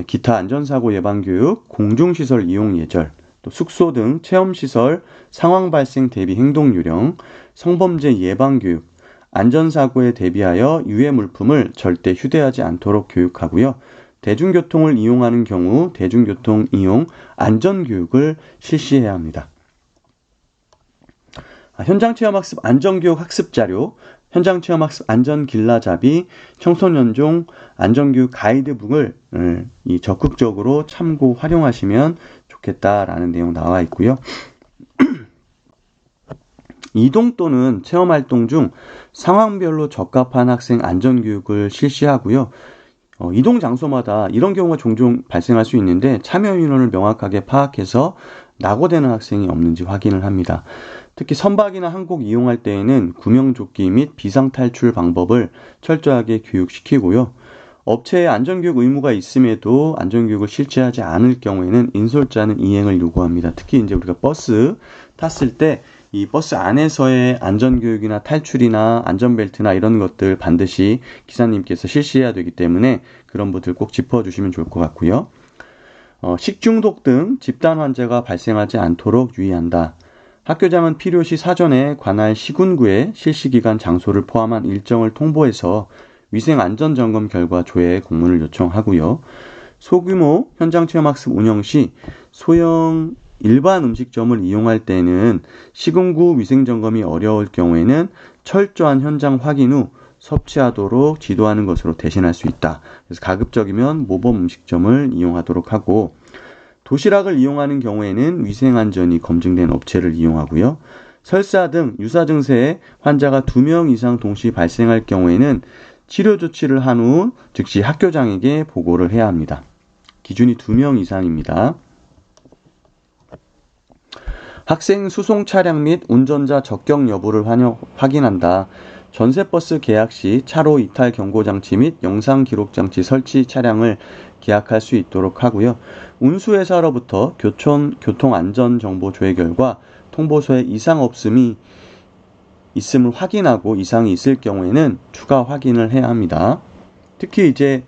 기타 안전사고 예방교육, 공중시설 이용 예절, 또 숙소 등 체험시설 상황 발생 대비 행동요령, 성범죄 예방교육, 안전사고에 대비하여 유해 물품을 절대 휴대하지 않도록 교육하고요. 대중교통을 이용하는 경우 대중교통 이용 안전교육을 실시해야 합니다. 현장체험학습 안전교육 학습자료, 현장체험학습 안전길라잡이, 청소년종 안전교육 가이드북을 적극적으로 참고 활용하시면 좋겠다라는 내용 나와 있고요. 이동 또는 체험활동 중 상황별로 적합한 학생 안전교육을 실시하고요. 이동 장소마다 이런 경우가 종종 발생할 수 있는데 참여 인원을 명확하게 파악해서 낙오되는 학생이 없는지 확인을 합니다. 특히 선박이나 항공 이용할 때에는 구명조끼 및 비상탈출 방법을 철저하게 교육시키고요. 업체에 안전교육 의무가 있음에도 안전교육을 실시하지 않을 경우에는 인솔자는 이행을 요구합니다. 특히 이제 우리가 버스 탔을 때 이 버스 안에서의 안전교육이나 탈출이나 안전벨트나 이런 것들 반드시 기사님께서 실시해야 되기 때문에 그런 부분들 꼭 짚어주시면 좋을 것 같고요. 식중독 등 집단 환자가 발생하지 않도록 유의한다. 학교장은 필요시 사전에 관할 시군구의 실시기간 장소를 포함한 일정을 통보해서 위생안전점검 결과 조회 공문을 요청하고요. 소규모 현장체험학습 운영 시 소형 일반 음식점을 이용할 때는 시군구 위생점검이 어려울 경우에는 철저한 현장 확인 후 섭취하도록 지도하는 것으로 대신할 수 있다. 그래서 가급적이면 모범 음식점을 이용하도록 하고 도시락을 이용하는 경우에는 위생안전이 검증된 업체를 이용하고요. 설사 등 유사 증세의 환자가 2명 이상 동시 발생할 경우에는 치료 조치를 한 후 즉시 학교장에게 보고를 해야 합니다. 기준이 2명 이상입니다. 학생 수송 차량 및 운전자 적격 여부를 확인한다. 전세버스 계약 시 차로 이탈 경고장치 및 영상 기록장치 설치 차량을 계약할 수 있도록 하고요. 운수회사로부터 교통안전정보 조회 결과 통보서에 이상 없음을 확인하고 이상이 있을 경우에는 추가 확인을 해야 합니다. 특히 이제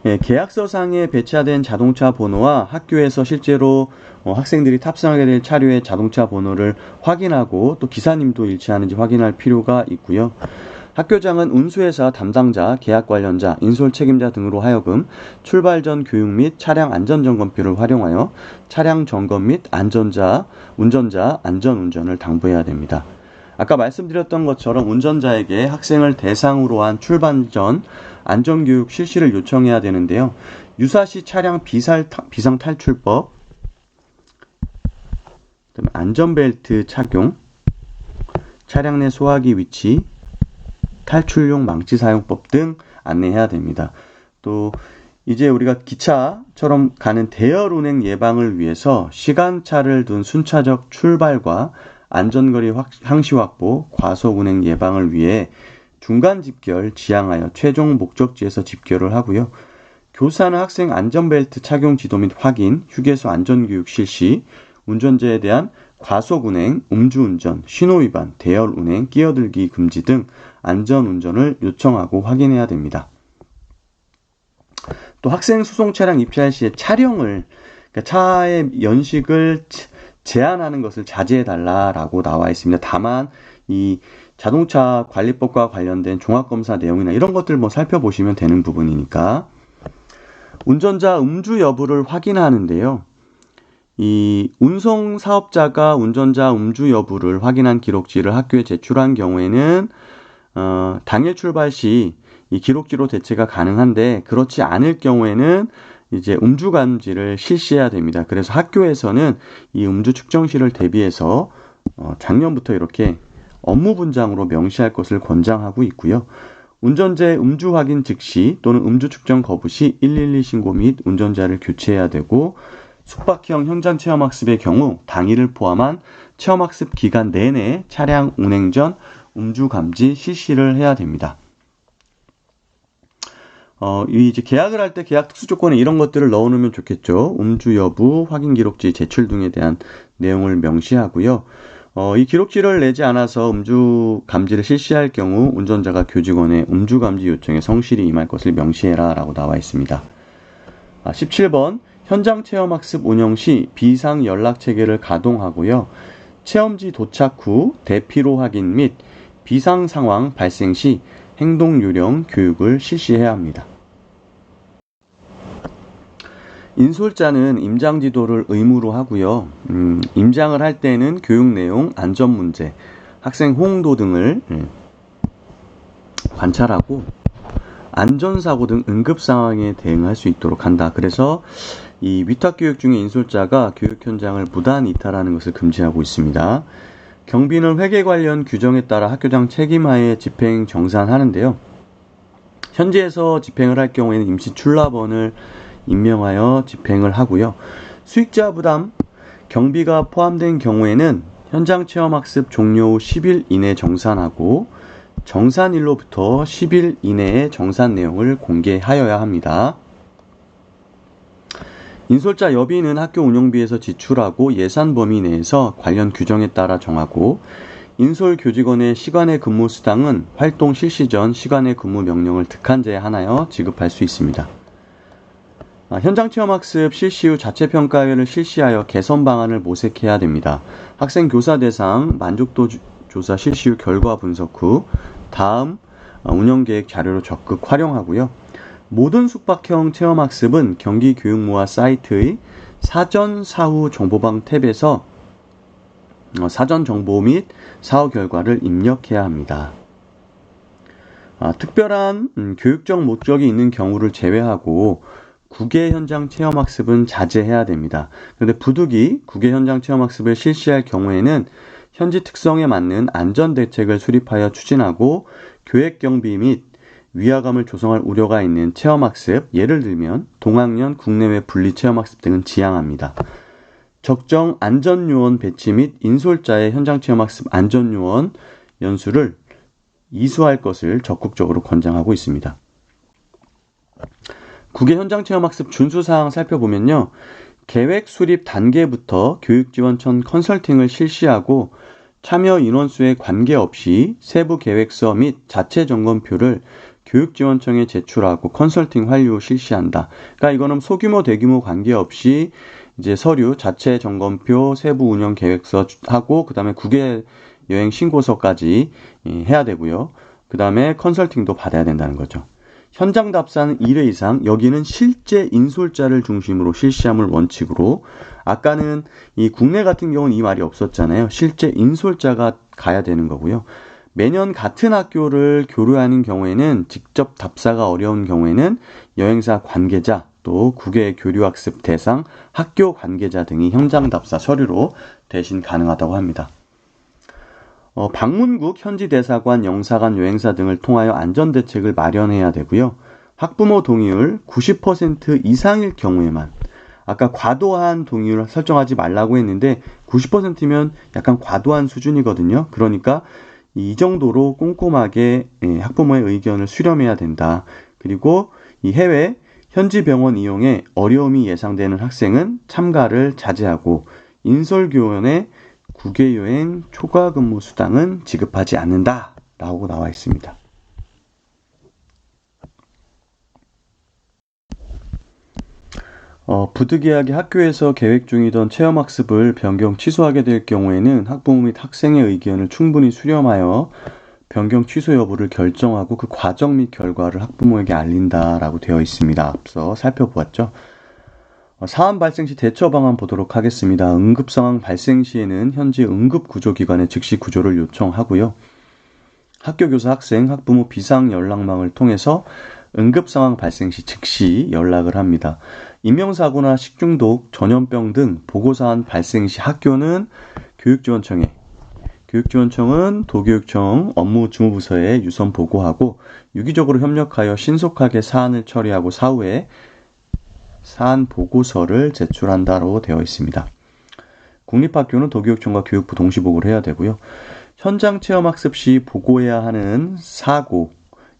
계약서상에 배치된 자동차 번호와 학교에서 실제로 학생들이 탑승하게 될 차량의 자동차 번호를 확인하고 또 기사님도 일치하는지 확인할 필요가 있고요. 학교장은 운수회사 담당자, 계약 관련자, 인솔 책임자 등으로 하여금 출발 전 교육 및 차량 안전점검표를 활용하여 차량 점검 및 운전자 안전운전을 당부해야 됩니다. 아까 말씀드렸던 것처럼 운전자에게 학생을 대상으로 한 출발 전 안전교육 실시를 요청해야 되는데요. 유사시 차량 비상탈출법, 그다음에 안전벨트 착용, 차량 내 소화기 위치, 탈출용 망치 사용법 등 안내해야 됩니다. 또 이제 우리가 기차처럼 가는 대열 운행 예방을 위해서 시간차를 둔 순차적 출발과 안전거리 항시 확보, 과속 운행 예방을 위해 중간 집결 지향하여 최종 목적지에서 집결을 하고요. 교사는 학생 안전벨트 착용 지도 및 확인, 휴게소 안전교육 실시, 운전자에 대한 과속 운행, 음주운전, 신호위반, 대열 운행, 끼어들기 금지 등 안전운전을 요청하고 확인해야 됩니다. 또 학생 수송 차량 입찰 시에 차량을, 그러니까 차의 연식을 제한하는 것을 자제해달라라고 나와 있습니다. 다만 이 자동차 관리법과 관련된 종합검사 내용이나 이런 것들 살펴보시면 되는 부분이니까. 운전자 음주 여부를 확인하는데요. 이 운송 사업자가 운전자 음주 여부를 확인한 기록지를 학교에 제출한 경우에는 당일 출발 시 이 기록지로 대체가 가능한데, 그렇지 않을 경우에는 이제 음주 감지를 실시해야 됩니다. 그래서 학교에서는 이 음주 측정시를 대비해서 작년부터 이렇게 업무 분장으로 명시할 것을 권장하고 있고요. 운전자의 음주 확인 즉시 또는 음주 측정 거부 시 112 신고 및 운전자를 교체해야 되고, 숙박형 현장 체험학습의 경우 당일을 포함한 체험학습 기간 내내 차량 운행 전 음주 감지 실시를 해야 됩니다. 이제 계약을 할 때 계약 특수 조건에 이런 것들을 넣어놓으면 좋겠죠. 음주 여부, 확인 기록지 제출 등에 대한 내용을 명시하고요. 이 기록지를 내지 않아서 음주 감지를 실시할 경우 운전자가 교직원의 음주 감지 요청에 성실히 임할 것을 명시해라 라고 나와 있습니다. 17번 현장 체험학습 운영 시 비상 연락 체계를 가동하고요. 체험지 도착 후 대피로 확인 및 비상 상황 발생 시 행동 요령 교육을 실시해야 합니다. 인솔자는 임장 지도를 의무로 하고요. 임장을 할 때는 교육 내용, 안전 문제, 학생 호응도 등을 관찰하고 안전사고 등 응급 상황에 대응할 수 있도록 한다. 그래서 이 위탁 교육 중에 인솔자가 교육 현장을 무단 이탈하는 것을 금지하고 있습니다. 경비는 회계 관련 규정에 따라 학교장 책임하에 집행 정산하는데요. 현지에서 집행을 할 경우에는 임시 출납원을 임명하여 집행을 하고요. 수익자 부담, 경비가 포함된 경우에는 현장 체험학습 종료 후 10일 이내 정산하고 정산일로부터 10일 이내에 정산 내용을 공개하여야 합니다. 인솔자 여비는 학교 운영비에서 지출하고 예산 범위 내에서 관련 규정에 따라 정하고, 인솔 교직원의 시간의 근무 수당은 활동 실시 전 시간의 근무 명령을 득한자에 한하여 지급할 수 있습니다. 현장 체험학습 실시 후 자체평가회를 실시하여 개선 방안을 모색해야 됩니다. 학생 교사 대상 만족도 조사 실시 후 결과 분석 후 다음 운영계획 자료로 적극 활용하고요. 모든 숙박형 체험학습은 경기교육모아 사이트의 사전 사후 정보방 탭에서 사전 정보 및 사후 결과를 입력해야 합니다. 특별한 교육적 목적이 있는 경우를 제외하고 국외 현장 체험학습은 자제해야 됩니다. 그런데 부득이 국외 현장 체험학습을 실시할 경우에는 현지 특성에 맞는 안전대책을 수립하여 추진하고 교획 경비 및 위화감을 조성할 우려가 있는 체험학습, 예를 들면 동학년 국내외 분리 체험학습 등은 지양합니다. 적정 안전요원 배치 및 인솔자의 현장 체험학습 안전요원 연수를 이수할 것을 적극적으로 권장하고 있습니다. 국외 현장 체험학습 준수사항 살펴보면요. 계획 수립 단계부터 교육지원청 컨설팅을 실시하고 참여 인원수에 관계없이 세부 계획서 및 자체 점검표를 교육지원청에 제출하고 컨설팅 완료 실시한다. 그러니까 이거는 소규모 대규모 관계없이 이제 서류, 자체 점검표, 세부 운영 계획서 하고 그다음에 국외 여행 신고서까지 해야 되고요. 그다음에 컨설팅도 받아야 된다는 거죠. 현장 답사는 1회 이상, 여기는 실제 인솔자를 중심으로 실시함을 원칙으로, 아까는 이 국내 같은 경우는 이 말이 없었잖아요. 실제 인솔자가 가야 되는 거고요. 매년 같은 학교를 교류하는 경우에는 직접 답사가 어려운 경우에는 여행사 관계자, 또 국외 교류학습 대상, 학교 관계자 등이 현장 답사 서류로 대신 가능하다고 합니다. 방문국, 현지 대사관, 영사관, 여행사 등을 통하여 안전대책을 마련해야 되고요. 학부모 동의율 90% 이상일 경우에만, 아까 과도한 동의율을 설정하지 말라고 했는데 90%면 약간 과도한 수준이거든요. 그러니까 이 정도로 꼼꼼하게 학부모의 의견을 수렴해야 된다. 그리고 이 해외 현지 병원 이용에 어려움이 예상되는 학생은 참가를 자제하고 인솔교원의 국외여행 초과 근무 수당은 지급하지 않는다라고 나와 있습니다. 부득이하게 학교에서 계획 중이던 체험학습을 변경 취소하게 될 경우에는 학부모 및 학생의 의견을 충분히 수렴하여 변경 취소 여부를 결정하고 그 과정 및 결과를 학부모에게 알린다라고 되어 있습니다. 앞서 살펴보았죠. 사안 발생 시 대처 방안 보도록 하겠습니다. 응급 상황 발생 시에는 현지 응급구조기관에 즉시 구조를 요청하고요. 학교 교사, 학생, 학부모 비상 연락망을 통해서 응급 상황 발생 시 즉시 연락을 합니다. 인명사고나 식중독, 전염병 등 보고사안 발생 시 학교는 교육지원청은 도교육청 업무주무부서에 유선 보고하고 유기적으로 협력하여 신속하게 사안을 처리하고 사후에 사안 보고서를 제출한다로 되어 있습니다. 국립학교는 도교육청과 교육부 동시 보고를 해야 되고요. 현장 체험학습 시 보고해야 하는 사고,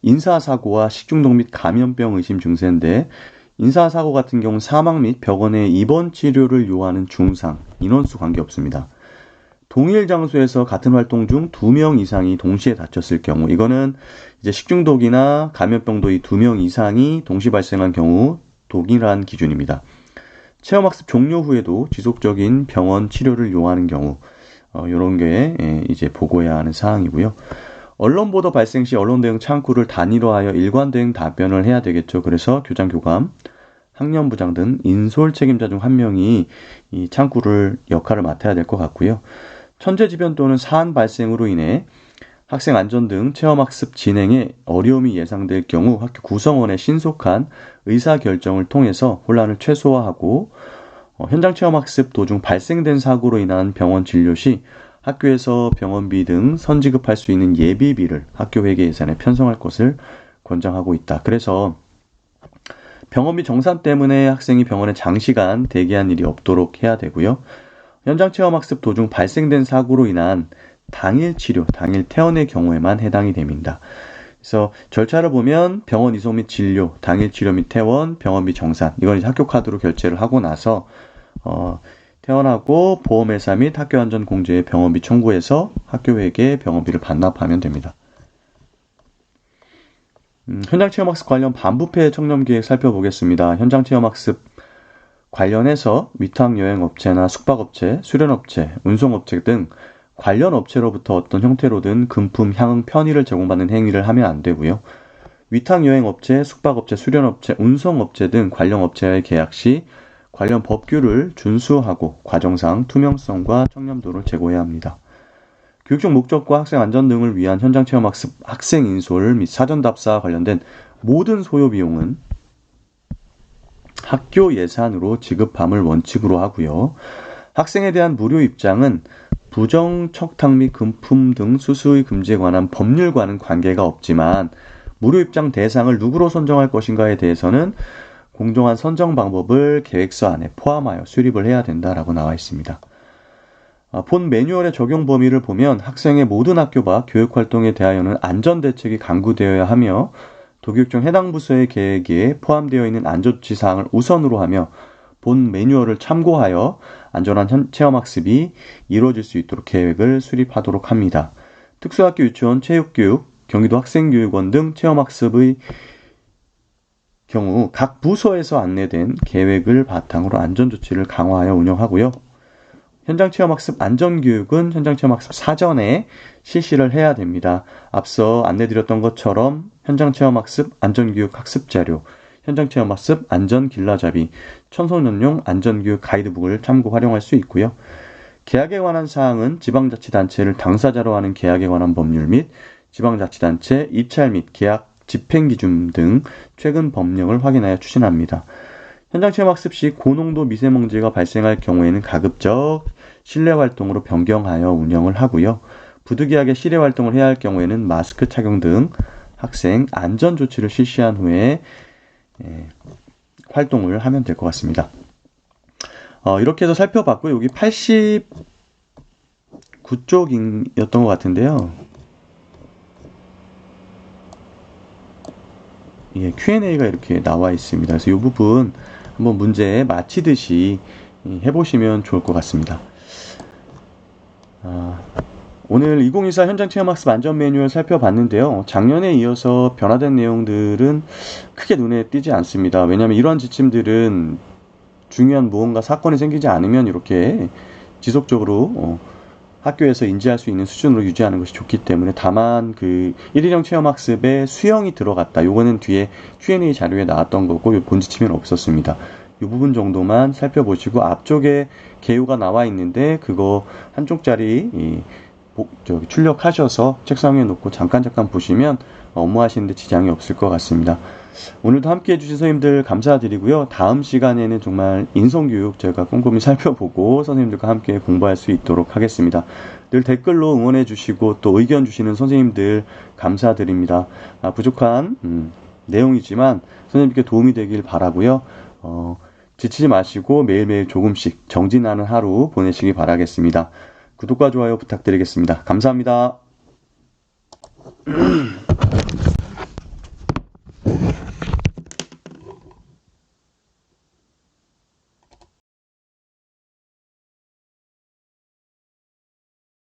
인사사고와 식중독 및 감염병 의심 증세인데, 인사사고 같은 경우 사망 및 병원에 입원 치료를 요하는 중상, 인원수 관계없습니다. 동일 장소에서 같은 활동 중 2명 이상이 동시에 다쳤을 경우, 이거는 이제 식중독이나 감염병도 이 2명 이상이 동시 발생한 경우 동일한 기준입니다. 체험학습 종료 후에도 지속적인 병원 치료를 요하는 경우, 이런 게 이제 보고해야 하는 사항이고요. 언론 보도 발생 시 언론 대응 창구를 단일화하여 일관 대응 답변을 해야 되겠죠. 그래서 교장, 교감, 학년부장 등 인솔 책임자 중 한 명이 이 창구를 역할을 맡아야 될 것 같고요. 천재지변 또는 사안 발생으로 인해 학생 안전 등 체험학습 진행에 어려움이 예상될 경우 학교 구성원의 신속한 의사결정을 통해서 혼란을 최소화하고 현장 체험학습 도중 발생된 사고로 인한 병원 진료 시 학교에서 병원비 등 선지급할 수 있는 예비비를 학교 회계 예산에 편성할 것을 권장하고 있다. 그래서 병원비 정산 때문에 학생이 병원에 장시간 대기한 일이 없도록 해야 되고요. 현장 체험학습 도중 발생된 사고로 인한 당일 치료, 당일 퇴원의 경우에만 해당이 됩니다. 그래서 절차를 보면 병원 이송 및 진료, 당일 치료 및 퇴원, 병원비 정산, 이건 이제 학교 카드로 결제를 하고 나서 퇴원하고 보험회사 및 학교안전공제에 병원비 청구해서 학교에게 병원비를 반납하면 됩니다. 현장 체험학습 관련 반부패 청렴계획 살펴보겠습니다. 현장 체험학습 관련해서 위탁여행업체나 숙박업체, 수련업체, 운송업체 등 관련 업체로부터 어떤 형태로든 금품, 향응, 편의를 제공받는 행위를 하면 안 되고요. 위탁여행업체, 숙박업체, 수련업체, 운송업체 등 관련 업체와의 계약 시 관련 법규를 준수하고 과정상 투명성과 청렴도를 제고해야 합니다. 교육적 목적과 학생 안전 등을 위한 현장 체험학습, 학생 인솔 및 사전 답사 관련된 모든 소요 비용은 학교 예산으로 지급함을 원칙으로 하고요. 학생에 대한 무료 입장은 부정 척탁 및 금품 등 수수의 금지에 관한 법률과는 관계가 없지만 무료 입장 대상을 누구로 선정할 것인가에 대해서는 공정한 선정 방법을 계획서 안에 포함하여 수립을 해야 된다라고 나와 있습니다. 본 매뉴얼의 적용 범위를 보면 학생의 모든 학교와 교육활동에 대하여는 안전대책이 강구되어야 하며 도교육청 해당 부서의 계획에 포함되어 있는 안전조치 사항을 우선으로 하며 본 매뉴얼을 참고하여 안전한 체험학습이 이루어질 수 있도록 계획을 수립하도록 합니다. 특수학교 유치원 체육교육 경기도 학생교육원 등 체험학습의 경우 각 부서에서 안내된 계획을 바탕으로 안전조치를 강화하여 운영하고요. 현장체험학습 안전교육은 현장체험학습 사전에 실시를 해야 됩니다. 앞서 안내드렸던 것처럼 현장체험학습 안전교육 학습자료, 현장체험학습 안전길라잡이, 청소년용 안전교육 가이드북을 참고 활용할 수 있고요. 계약에 관한 사항은 지방자치단체를 당사자로 하는 계약에 관한 법률 및 지방자치단체 입찰 및 계약 집행기준 등 최근 법령을 확인하여 추진합니다. 현장체험학습 시 고농도 미세먼지가 발생할 경우에는 가급적 실내활동으로 변경하여 운영을 하고요. 부득이하게 실외활동을 해야 할 경우에는 마스크 착용 등 학생 안전조치를 실시한 후에 활동을 하면 될 것 같습니다. 이렇게 해서 살펴봤고요. 여기 89쪽이었던 것 같은데요. 예, Q&A가 이렇게 나와 있습니다. 그래서 이 부분 한번 문제 마치듯이 해보시면 좋을 것 같습니다. 오늘 2024 현장체험학습 안전 매뉴얼 살펴봤는데요. 작년에 이어서 변화된 내용들은 크게 눈에 띄지 않습니다. 왜냐하면 이러한 지침들은 중요한 무언가 사건이 생기지 않으면 이렇게 지속적으로 학교에서 인지할 수 있는 수준으로 유지하는 것이 좋기 때문에, 다만 그 일회용 체험학습에 수영이 들어갔다, 요거는 뒤에 Q&A 자료에 나왔던 거고 본 지침에는 없었습니다. 이 부분 정도만 살펴보시고, 앞쪽에 개요가 나와 있는데 그거 한쪽짜리 출력하셔서 책상에 놓고 잠깐 보시면 업무하시는데 지장이 없을 것 같습니다. 오늘도 함께해 주신 선생님들 감사드리고요. 다음 시간에는 정말 인성교육 제가 꼼꼼히 살펴보고 선생님들과 함께 공부할 수 있도록 하겠습니다. 늘 댓글로 응원해 주시고 또 의견 주시는 선생님들 감사드립니다. 부족한 내용이지만 선생님께 도움이 되길 바라고요. 지치지 마시고 매일매일 조금씩 정진하는 하루 보내시기 바라겠습니다. 구독과 좋아요 부탁드리겠습니다. 감사합니다.